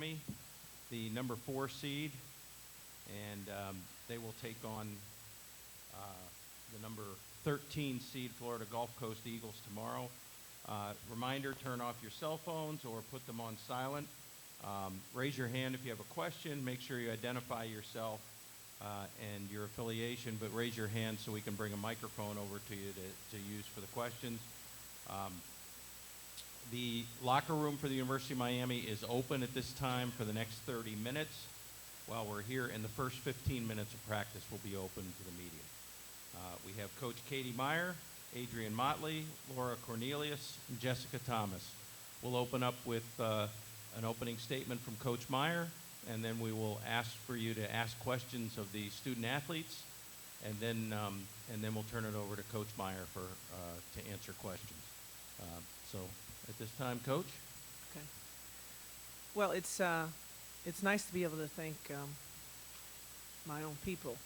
Miami, the number 4 seed, and they will take on the number 13 seed Florida Gulf Coast Eagles tomorrow. Reminder, turn off your cell phones or put them on silent. Raise your hand if you have a question. Make sure you identify yourself and your affiliation, but raise your hand so we can bring a microphone over to you to use for the questions. The locker room for the University of Miami is open at this time for the next 30 minutes while we're here, and the first 15 minutes of practice will be open to the media. We have Coach Katie Meyer, Adrian Motley, Laura Cornelius, and Jessica Thomas. We'll open up with an opening statement from Coach Meyer, and then we will ask for you to ask questions of the student athletes, and then we'll turn it over to Coach Meyer to answer questions. So at this time, Coach. Okay. Well, it's nice to be able to thank my own people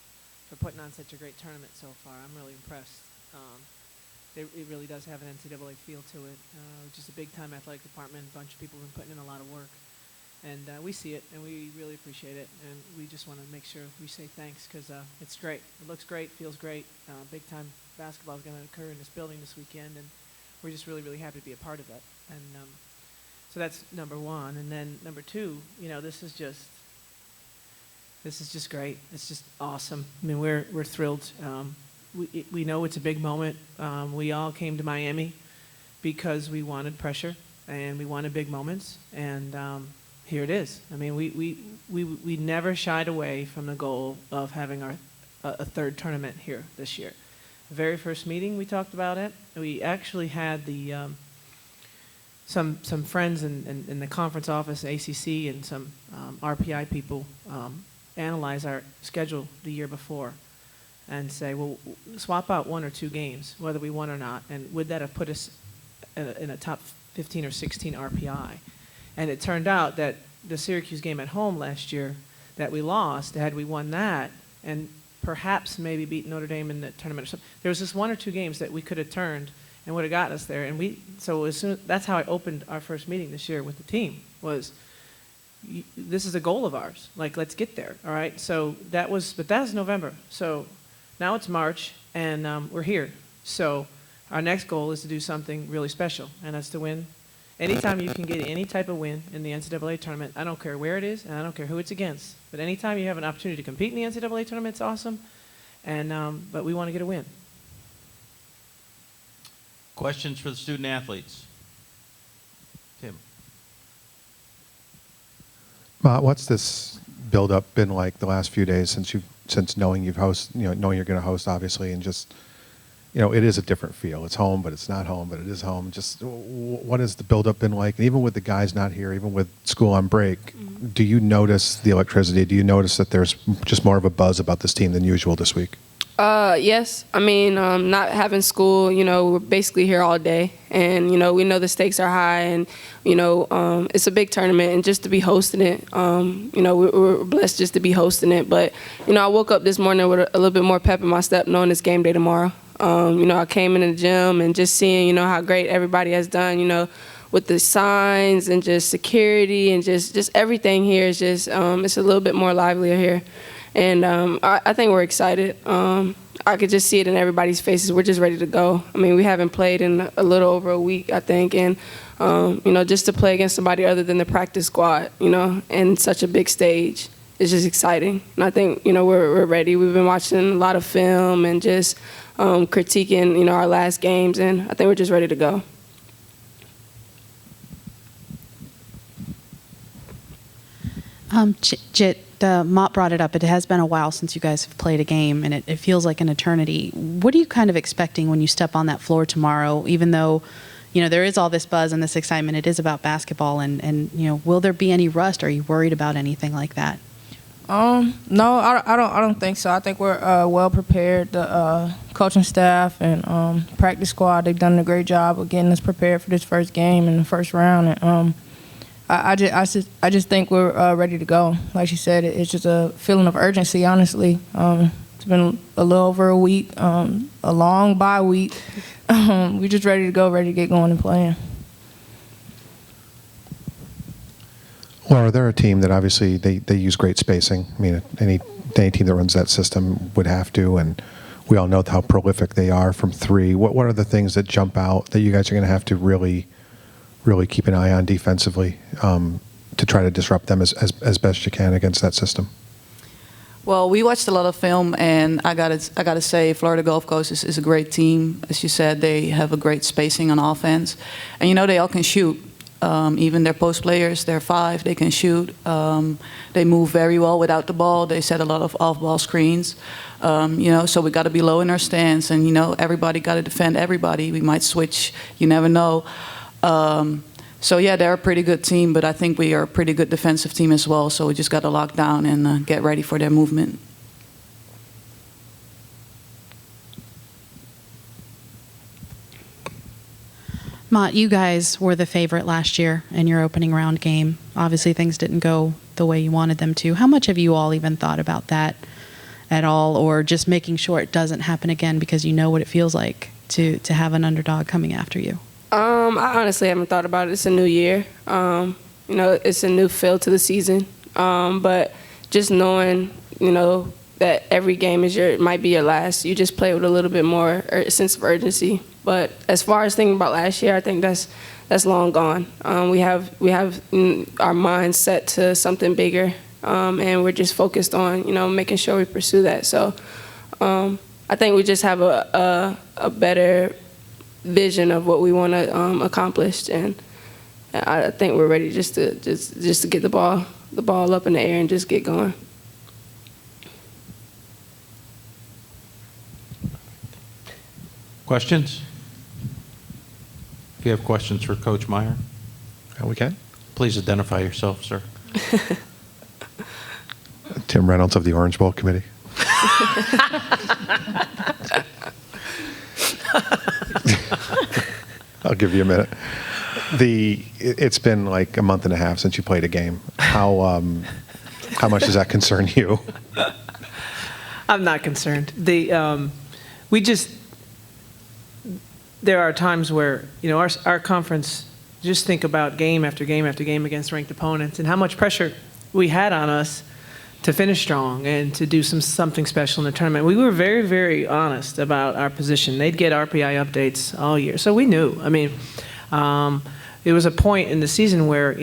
for putting on such a great tournament so far. I'm really impressed. It really does have an NCAA feel to it. Just a big-time athletic department. A bunch of people have been putting in a lot of work. And we see it, and we really appreciate it. And we just want to make sure we say thanks because it's great. It looks great, feels great. Big-time basketball is going to occur in this building this weekend, and we're just really, really happy to be a part of it. And so that's number one. And then number two, this is just great. It's just awesome. I mean, we're thrilled. We know it's a big moment. We all came to Miami because we wanted pressure and we wanted big moments, and here it is. I mean, we never shied away from the goal of having a third tournament here this year. The very first meeting we talked about it. We actually had the some friends in the conference office, ACC, and some RPI people analyze our schedule the year before and say, well, swap out 1 or 2 games, whether we won or not, and would that have put us in a top 15 or 16 RPI? And it turned out that the Syracuse game at home last year that we lost, had we won that and perhaps maybe beat Notre Dame in the tournament or something, there was just 1 or 2 games that we could have turned and would have gotten us there. And that's how I opened our first meeting this year with the team, was this is a goal of ours. Like, let's get there, all right? So that was November. So now it's March, and we're here. So our next goal is to do something really special, and that's to win. Anytime you can get any type of win in the NCAA tournament, I don't care where it is, and I don't care who it's against, but anytime you have an opportunity to compete in the NCAA tournament, it's awesome. And but we want to get a win. Questions for the student athletes? Tim. What's this build-up been like the last few days since knowing you're going to host, obviously, and just, it is a different feel. It's home, but it's not home, but it is home. Just what has the build-up been like? And even with the guys not here, even with school on break, do you notice the electricity? Do you notice that there's just more of a buzz about this team than usual this week? Yes. I mean, not having school, we're basically here all day. And, we know the stakes are high and, it's a big tournament. And just to be hosting it, we're blessed just to be hosting it. But, I woke up this morning with a little bit more pep in my step knowing it's game day tomorrow. I came in the gym and just seeing, how great everybody has done, with the signs and just security and just everything here is just, it's a little bit more livelier here. And I think we're excited. I could just see it in everybody's faces. We're just ready to go. I mean, we haven't played in a little over a week, I think. And, just to play against somebody other than the practice squad, and such a big stage is just exciting. And I think, we're ready. We've been watching a lot of film and just critiquing, our last games. And I think we're just ready to go. Jit, Mott brought it up. It has been a while since you guys have played a game, and it feels like an eternity. What are you kind of expecting when you step on that floor tomorrow, even though, there is all this buzz and this excitement? It is about basketball, and will there be any rust? Are you worried about anything like that? No, I don't think so. I think we're well prepared. The coaching staff and practice squad, they've done a great job of getting us prepared for this first game in the first round. And I just think we're ready to go. Like she said, it's just a feeling of urgency, honestly. It's been a little over a week, a long bye week. We're just ready to go, ready to get going and playing. Laura, they're a team that obviously they use great spacing. I mean, any team that runs that system would have to, and we all know how prolific they are from three. What are the things that jump out that you guys are going to have to really keep an eye on defensively to try to disrupt them as best you can against that system? Well, we watched a lot of film, and I gotta say, Florida Gulf Coast is a great team. As you said, they have a great spacing on offense, and they all can shoot. Even their post players, they're 5, they can shoot. They move very well without the ball. They set a lot of off-ball screens. So we got to be low in our stance, and everybody got to defend everybody. We might switch, you never know. So yeah, they're a pretty good team, but I think we are a pretty good defensive team as well. So we just got to lock down and get ready for their movement. Mott, you guys were the favorite last year in your opening round game. Obviously, things didn't go the way you wanted them to. How much have you all even thought about that at all, or just making sure it doesn't happen again because you know what it feels like to have an underdog coming after you? I honestly haven't thought about it. It's a new year. It's a new feel to the season. But just knowing, that every game might be your last, you just play with a little bit more sense of urgency. But as far as thinking about last year, I think that's long gone. We have our minds set to something bigger, and we're just focused on making sure we pursue that. So I think we just have a better vision of what we want to accomplish, and I think we're ready just to get the ball up in the air and just get going. Questions? If you have questions for Coach Meyer, We can. please identify yourself, sir. Tim Reynolds of the Orange Bowl Committee. I'll give you a minute. It's been like a month and a half since you played a game. How much does that concern you? I'm not concerned. There are times where, our conference, just think about game after game after game against ranked opponents and how much pressure we had on us to finish strong and to do something special in the tournament. We were very, very honest about our position. They'd get RPI updates all year, so we knew. I mean, it was a point in the season where,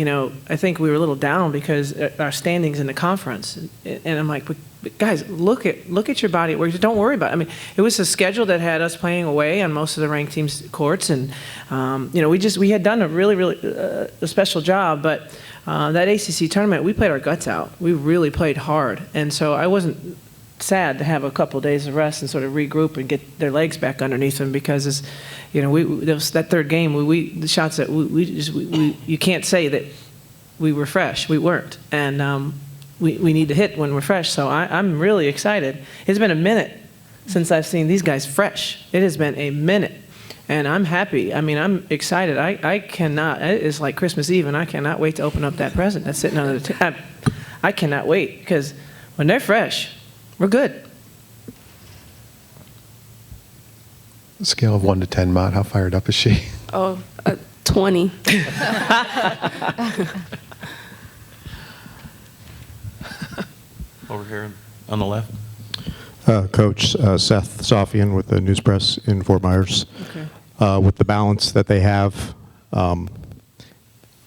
I think we were a little down because our standings in the conference, and I'm like, but guys, look at your body. Don't worry about it. I mean, it was a schedule that had us playing away on most of the ranked teams' courts, and we had done a really, really a special job. But that ACC tournament, we played our guts out. We really played hard, and so I wasn't sad to have a couple of days of rest and sort of regroup and get their legs back underneath them because, that third game, the shots that you can't say that we were fresh. We weren't, and we need to hit when we're fresh. So I'm really excited. It's been a minute since I've seen these guys fresh. It has been a minute, and I'm happy. I mean, I'm excited. I cannot. It's like Christmas Eve, and I cannot wait to open up that present that's sitting under the I cannot wait because when they're fresh, we're good. Scale of 1 to 10, Mott, how fired up is she? 20. Over here on the left. Coach Seth Sofian with the News Press in Fort Myers. Okay. With the balance that they have,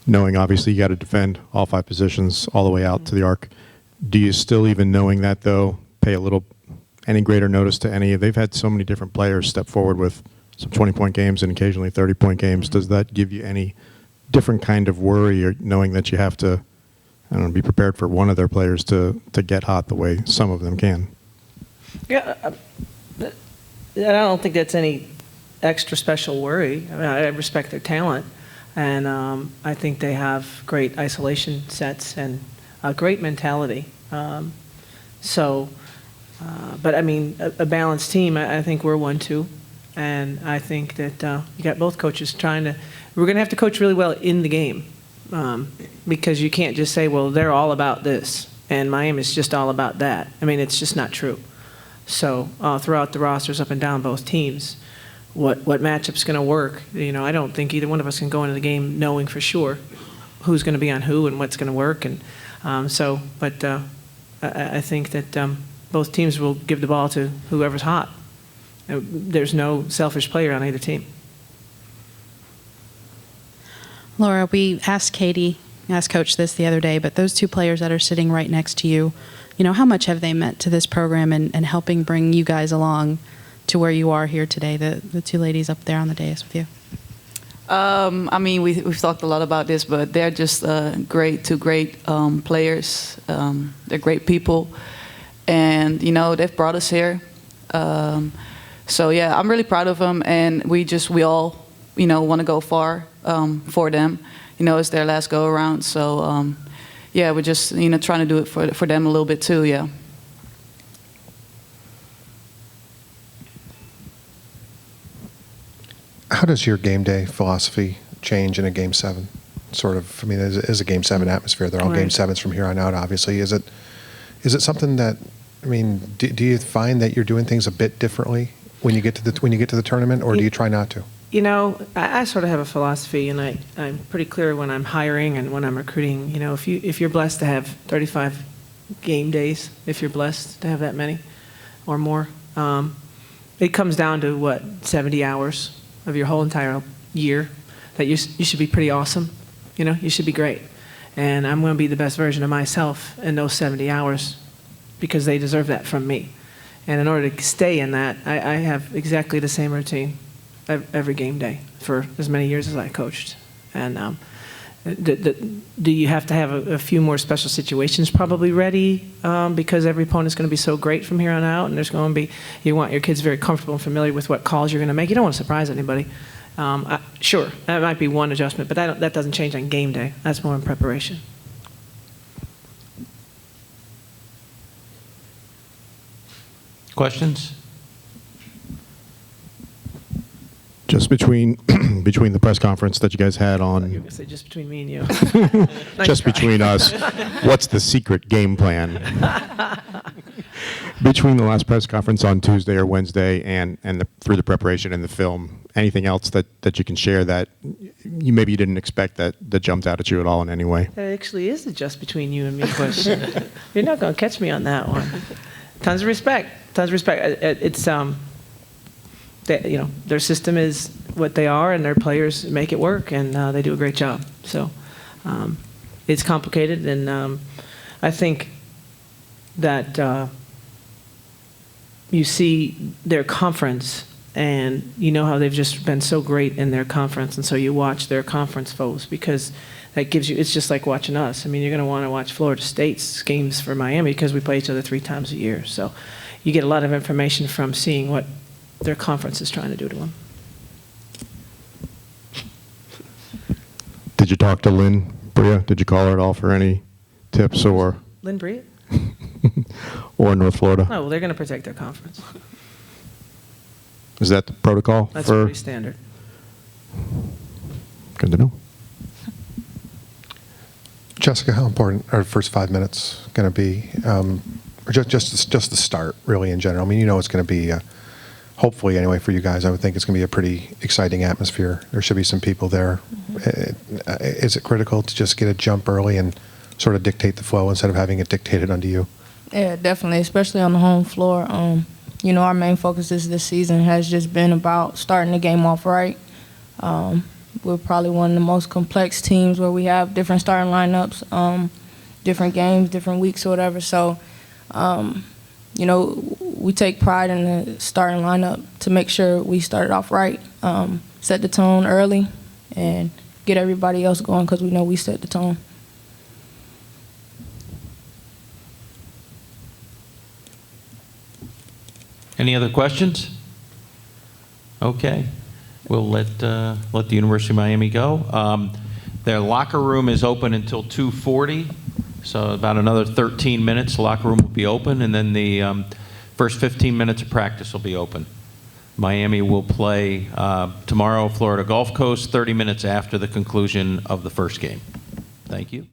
knowing obviously you got to defend all 5 positions all the way out to the arc, do you still, even knowing that though, pay any greater notice to any? They've had so many different players step forward with some 20-point games and occasionally 30-point games. Does that give you any different kind of worry, or knowing that you have to, be prepared for one of their players to get hot the way some of them can? Yeah, I don't think that's any extra special worry. I mean, I respect their talent, and I think they have great isolation sets and a great mentality. But I mean, a balanced team, I think we're one too, and I think that you got both coaches we're going to have to coach really well in the game, because you can't just say, well, they're all about this, and Miami's just all about that. I mean, it's just not true. So throughout the rosters up and down both teams, what matchup's going to work? I don't think either one of us can go into the game knowing for sure who's going to be on who and what's going to work. And but I think that both teams will give the ball to whoever's hot. There's no selfish player on either team. Laura, we asked Coach this the other day, but those two players that are sitting right next to you, how much have they meant to this program and helping bring you guys along to where you are here today, the two ladies up there on the dais with you? I mean, we've talked a lot about this, but they're just two great players. They're great people, and they've brought us here. So yeah, I'm really proud of them, and we all want to go far for them. It's their last go around, so yeah, we're just trying to do it for them a little bit too. Yeah. How does your game day philosophy change in a Game 7? Sort of, I mean, it is a Game 7 atmosphere. They're all Game 7s from here on out, obviously. Is it something that, I mean, do you find that you're doing things a bit differently when you get to the tournament, or do you try not to? I sort of have a philosophy, and I'm pretty clear when I'm hiring and when I'm recruiting. If you're blessed to have 35 game days, if you're blessed to have that many or more, it comes down to what, 70 hours of your whole entire year that you should be pretty awesome. You should be great, and I'm going to be the best version of myself in those 70 hours because they deserve that from me. And in order to stay in that, I have exactly the same routine every game day for as many years as I coached. And do you have to have a few more special situations probably ready because every opponent's going to be so great from here on out, and there's going to be, you want your kids very comfortable and familiar with what calls you're going to make. You don't want to surprise anybody. Sure, that might be one adjustment, but that doesn't change on game day. That's more in preparation. Questions? Just between the press conference that you guys had You're on, going to say just between me and you. Nice just try. between us, what's the secret game plan? Between the last press conference on Tuesday or Wednesday and through the preparation and the film, anything else that you can share that maybe you didn't expect that jumped out at you at all in any way? That actually is a just between you and me question. You're not going to catch me on that one. Tons of respect. Tons of respect. It's their system is what they are, and their players make it work, and they do a great job. So it's complicated, and I think that you see their conference, and you know how they've just been so great in their conference, and so you watch their conference foes because that gives you, it's just like watching us. I mean, you're going to want to watch Florida State's games for Miami because we play each other 3 times a year. So you get a lot of information from seeing what their conference is trying to do to them. Did you talk to Lynn Bria? Did you call her at all for any tips or Lynn Breed? or North Florida? No, well, they're going to protect their conference. Is that the protocol? That's for? pretty standard. Good to know. Jessica, how important are the first 5 minutes going to be? Or just the start, really, in general? I mean, it's going to be, hopefully anyway, for you guys, I would think it's going to be a pretty exciting atmosphere. There should be some people there. Mm-hmm. Is it critical to just get a jump early and sort of dictate the flow instead of having it dictated unto you? Yeah, definitely, especially on the home floor. Our main focus this season has just been about starting the game off right. We're probably one of the most complex teams where we have different starting lineups, different games, different weeks or whatever. So, we take pride in the starting lineup to make sure we start it off right, set the tone early, and get everybody else going because we know we set the tone. Any other questions? Okay. We'll let the University of Miami go. Their locker room is open until 2:40, so about another 13 minutes. The locker room will be open, and then the first 15 minutes of practice will be open. Miami will play tomorrow, Florida Gulf Coast, 30 minutes after the conclusion of the first game. Thank you.